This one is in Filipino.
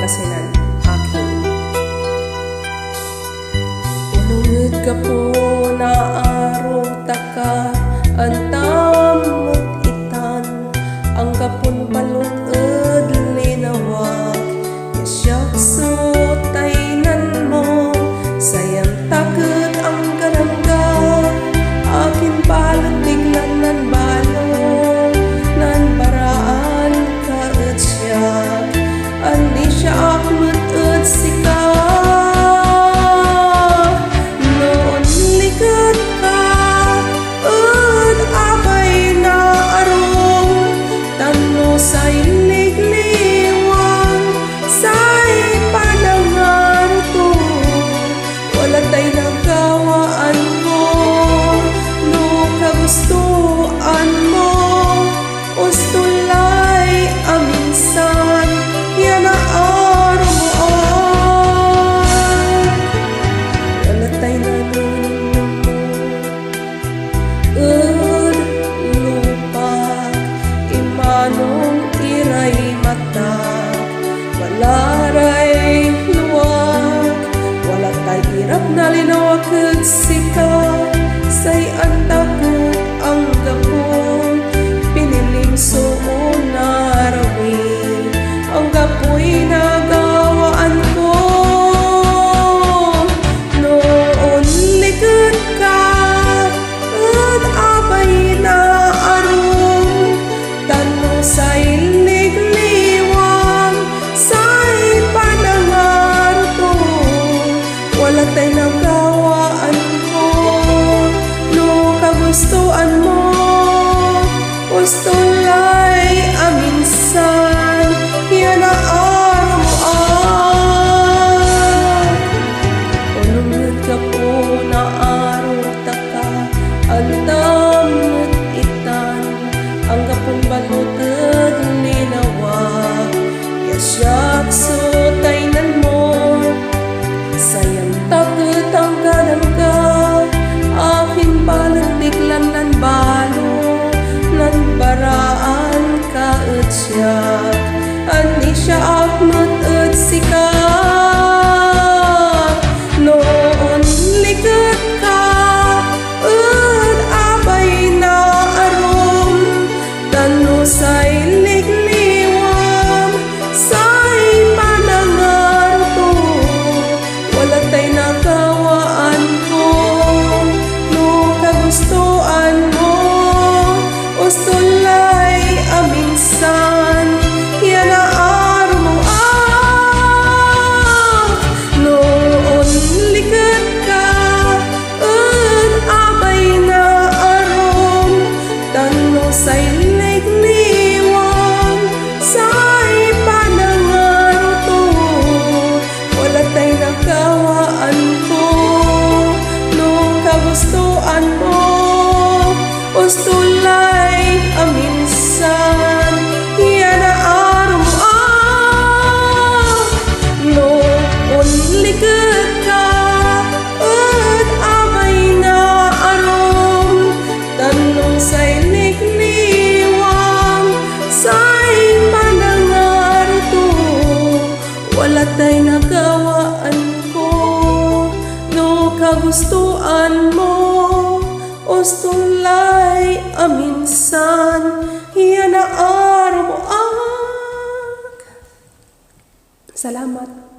Pangasinan aking. Unungid ka po na araw taka antam itan ang kapun balungod linawag yasyak sutainan mo sayang takot ang karangga akin balot biglan nan balo nan baraan kaet siyak andi siya akmet et sika noon likat ka et abay na arong tanno say ligliwan say panangar to wala tay nagkawaan mo no kagustuan mo ustulay aminsan yan na araw wala tay nanunin mo ud lupak imanong iray matag walaray luwag wala tay hirap na linawag sika say antakot ang gapon piniling suon na rawin ang gapoy nagawaan ko noon likat ka at abay na arong tanong say ligliwang say panangar to wala tay nagawaan ko no kagustuan mo ustulay aminsan yan na araw unungid ka po na araw taka andam itan ang kapun balutag linawag yasyak sutainan mo sayang takot ang karangga akin balat biglan nan balo nan baraan kaet siyak ani siya akmet et sika noon likat ka et abay na arong tanno say ligliwang say panangar to wala tay nagawaan ko no kagustuan mo ustulay aminsan yan na araw noon likat ka et abay na arong tanno say ligliwang say panangar to wala tay nagkawaan ko no kagustuan mo ustulay aminsan yan na araw noon likat ka et abay na arong tanong say ligliwang say panangar to wala tay nagawaan ko no kagustuan mo ustulay aminsan yan na araw. Salamat.